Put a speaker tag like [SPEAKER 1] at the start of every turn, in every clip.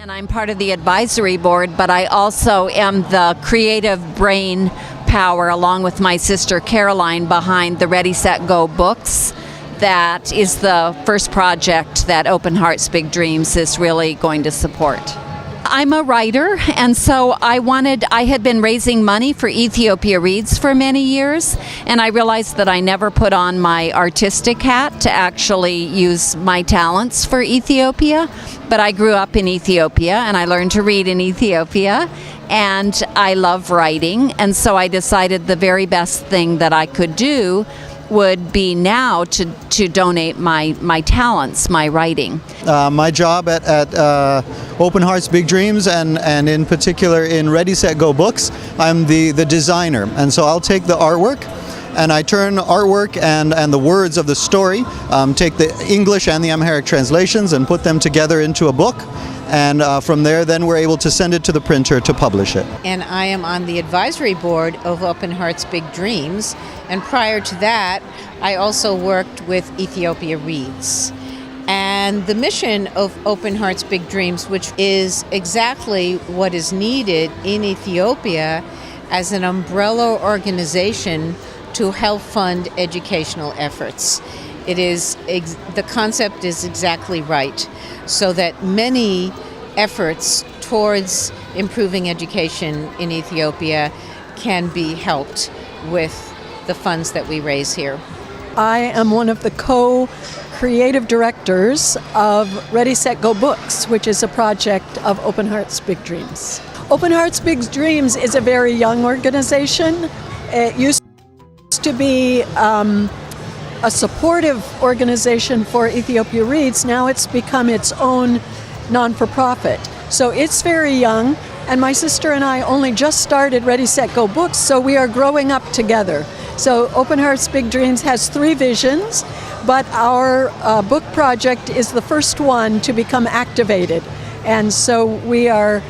[SPEAKER 1] And I'm part of the advisory board, but I also am the creative brain power, along with my sister Caroline, behind the Ready, Set, Go books. That is the first project that Open Hearts Big Dreams is really going to support. I'm a writer, and so I had been raising money for Ethiopia Reads for many years, and I realized that I never put on my artistic hat to actually use my talents for Ethiopia. But I grew up in Ethiopia, and I learned to read in Ethiopia, and I love writing, and so I decided the very best thing that I could do would be now to donate my talents, my writing.
[SPEAKER 2] My job at Open Hearts Big Dreams, and in particular in Ready, Set, Go books, I'm the designer. And so I'll take the artwork and I turn artwork and the words of the story, take the English and the Amharic translations and put them together into a book. And from there, then we're able to send it to the printer to publish it.
[SPEAKER 3] And I am on the advisory board of Open Hearts Big Dreams. And prior to that, I also worked with Ethiopia Reads. And the mission of Open Hearts Big Dreams, which is exactly what is needed in Ethiopia as an umbrella organization to help fund educational efforts. It is the concept is exactly right, so that many efforts towards improving education in Ethiopia can be helped with the funds that we raise here.
[SPEAKER 4] I am one of the co-creative directors of Ready, Set, Go Books, which is a project of Open Hearts Big Dreams. Open Hearts Big Dreams is a very young organization. It used to be a supportive organization for Ethiopia Reads. Now it's become its own non-for-profit. So it's very young, and my sister and I only just started Ready, Set, Go Books, so we are growing up together. So Open Hearts Big Dreams has 3 visions, but our book project is the first one to become activated. And so we are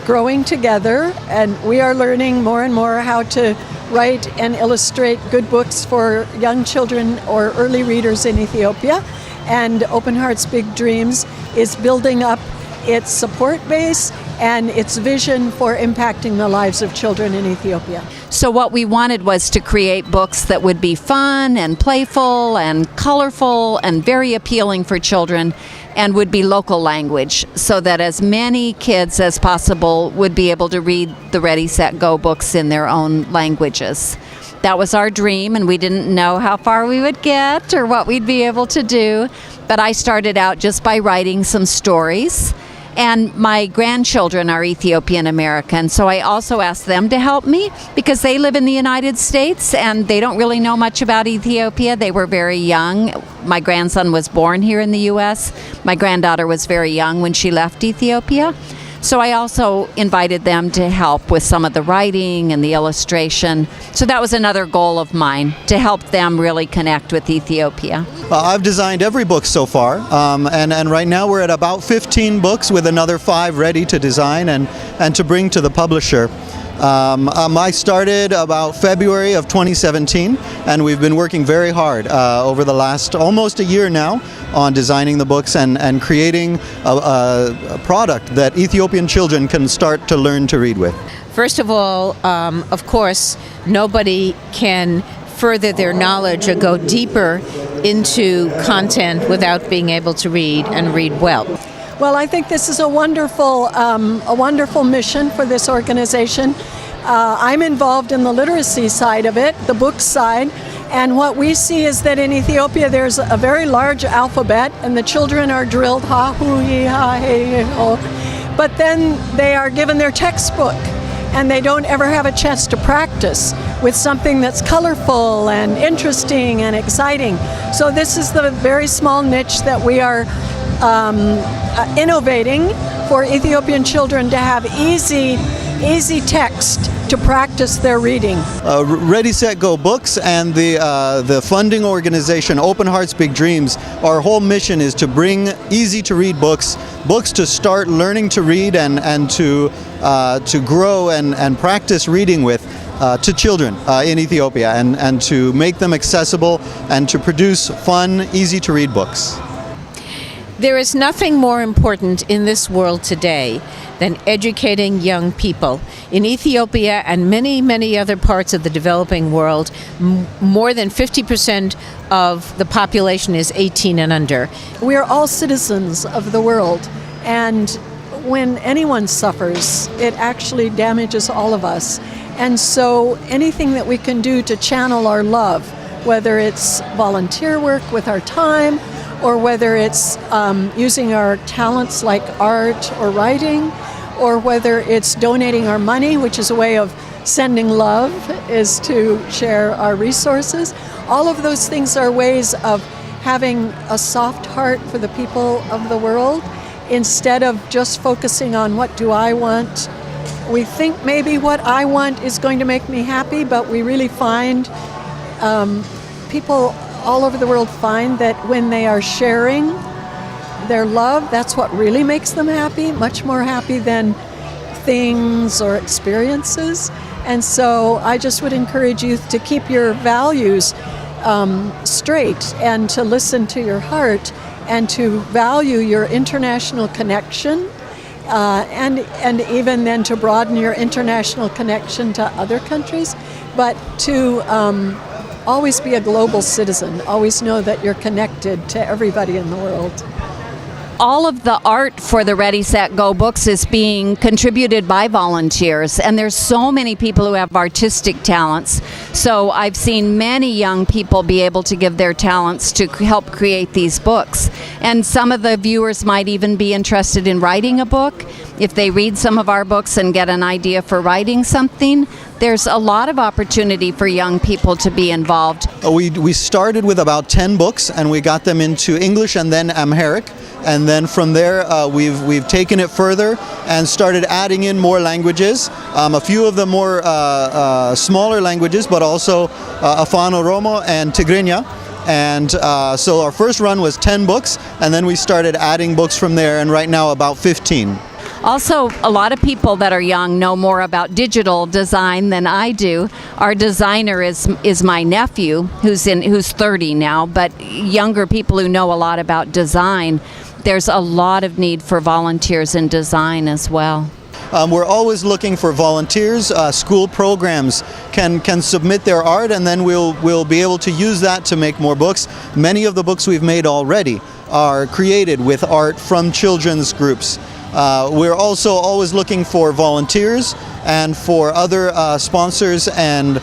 [SPEAKER 4] growing together, and we are learning more and more how to write and illustrate good books for young children or early readers in Ethiopia. And Open Hearts Big Dreams is building up its support base and its vision for impacting the lives of children in Ethiopia.
[SPEAKER 1] So what we wanted was to create books that would be fun and playful and colorful and very appealing for children, and would be local language, so that as many kids as possible would be able to read the Ready, Set, Go books in their own languages. That was our dream, and we didn't know how far we would get or what we'd be able to do. But I started out just by writing some stories. And my grandchildren are Ethiopian American, so I also asked them to help me because they live in the United States and they don't really know much about Ethiopia. They were very young. My grandson was born here in the U.S. My granddaughter was very young when she left Ethiopia. So I also invited them to help with some of the writing and the illustration. So that was another goal of mine, to help them really connect with Ethiopia.
[SPEAKER 2] I've designed every book so far, and right now we're at about 15 books with another 5 ready to design and to bring to the publisher. I started about February of 2017, and we've been working very hard over the last almost a year now on designing the books and creating a product that Ethiopian children can start to learn to read with.
[SPEAKER 3] First of all, of course, nobody can further their knowledge or go deeper into content without being able to read and read well.
[SPEAKER 4] Well, I think this is a wonderful mission for this organization. I'm involved in the literacy side of it, the book side, and what we see is that in Ethiopia there's a very large alphabet, and the children are drilled ha, hu, hi, ha, he, ho, but then they are given their textbook, and they don't ever have a chance to practice with something that's colorful and interesting and exciting. So this is the very small niche that we are innovating for Ethiopian children to have easy text to practice their reading.
[SPEAKER 2] Ready, Set, Go Books and the funding organization Open Hearts Big Dreams, our whole mission is to bring easy-to-read books to start learning to read and to grow and practice reading with to children in Ethiopia, and to make them accessible and to produce fun, easy-to-read books.
[SPEAKER 3] There is nothing more important in this world today than educating young people. In Ethiopia and many, many other parts of the developing world, more than 50% of the population is 18 and under.
[SPEAKER 4] We are all citizens of the world, and when anyone suffers, it actually damages all of us. And so anything that we can do to channel our love, whether it's volunteer work with our time, or whether it's using our talents like art or writing, or whether it's donating our money, which is a way of sending love, is to share our resources. All of those things are ways of having a soft heart for the people of the world, instead of just focusing on what do I want. We think maybe what I want is going to make me happy, but we really find people all over the world find that when they are sharing their love, that's what really makes them happy, much more happy than things or experiences. And so I just would encourage youth to keep your values straight, and to listen to your heart, and to value your international connection, and even then to broaden your international connection to other countries, but to always be a global citizen. Always know that you're connected to everybody in the world.
[SPEAKER 1] All of the art for the Ready, Set, Go books is being contributed by volunteers, and there's so many people who have artistic talents. So I've seen many young people be able to give their talents to help create these books. And some of the viewers might even be interested in writing a book. If they read some of our books and get an idea for writing something, there's a lot of opportunity for young people to be involved.
[SPEAKER 2] We started with about 10 books, and we got them into English and then Amharic. And then from there, we've taken it further and started adding in more languages. A few of the more smaller languages, but also Afan Oromo and Tigrinya. And so our first run was 10 books, and then we started adding books from there, and right now about 15.
[SPEAKER 1] Also, a lot of people that are young know more about digital design than I do. Our designer is my nephew, who's 30 now, but younger people who know a lot about design, there's a lot of need for volunteers in design as well.
[SPEAKER 2] We're always looking for volunteers. School programs can submit their art, and then we'll be able to use that to make more books. Many of the books we've made already are created with art from children's groups. We're also always looking for volunteers and for other sponsors and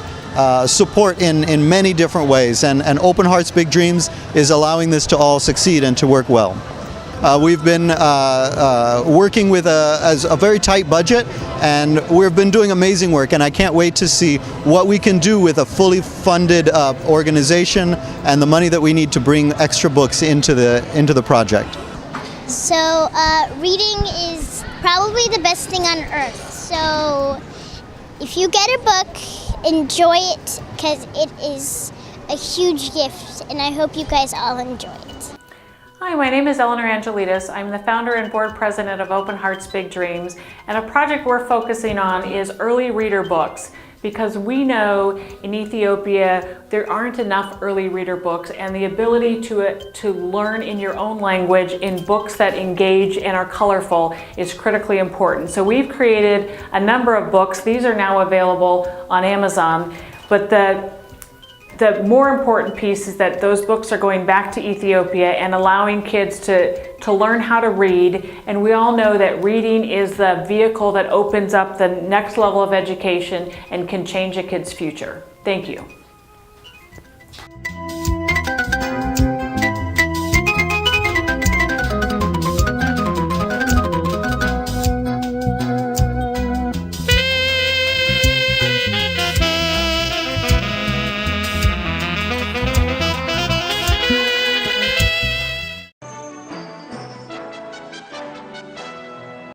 [SPEAKER 2] support in many different ways. And Open Hearts Big Dreams is allowing this to all succeed and to work well. We've been working with a very tight budget, and we've been doing amazing work, and I can't wait to see what we can do with a fully funded organization and the money that we need to bring extra books into the project.
[SPEAKER 5] So reading is probably the best thing on earth. So if you get a book, enjoy it, because it is a huge gift, and I hope you guys all enjoy it.
[SPEAKER 6] Hi, my name is Eleanor Angelides. I'm the founder and board president of Open Hearts Big Dreams, and a project we're focusing on is early reader books, because we know in Ethiopia there aren't enough early reader books, and the ability to learn in your own language in books that engage and are colorful is critically important. So we've created a number of books. These are now available on Amazon, but the more important piece is that those books are going back to Ethiopia and allowing kids to learn how to read. And we all know that reading is the vehicle that opens up the next level of education and can change a kid's future. Thank you.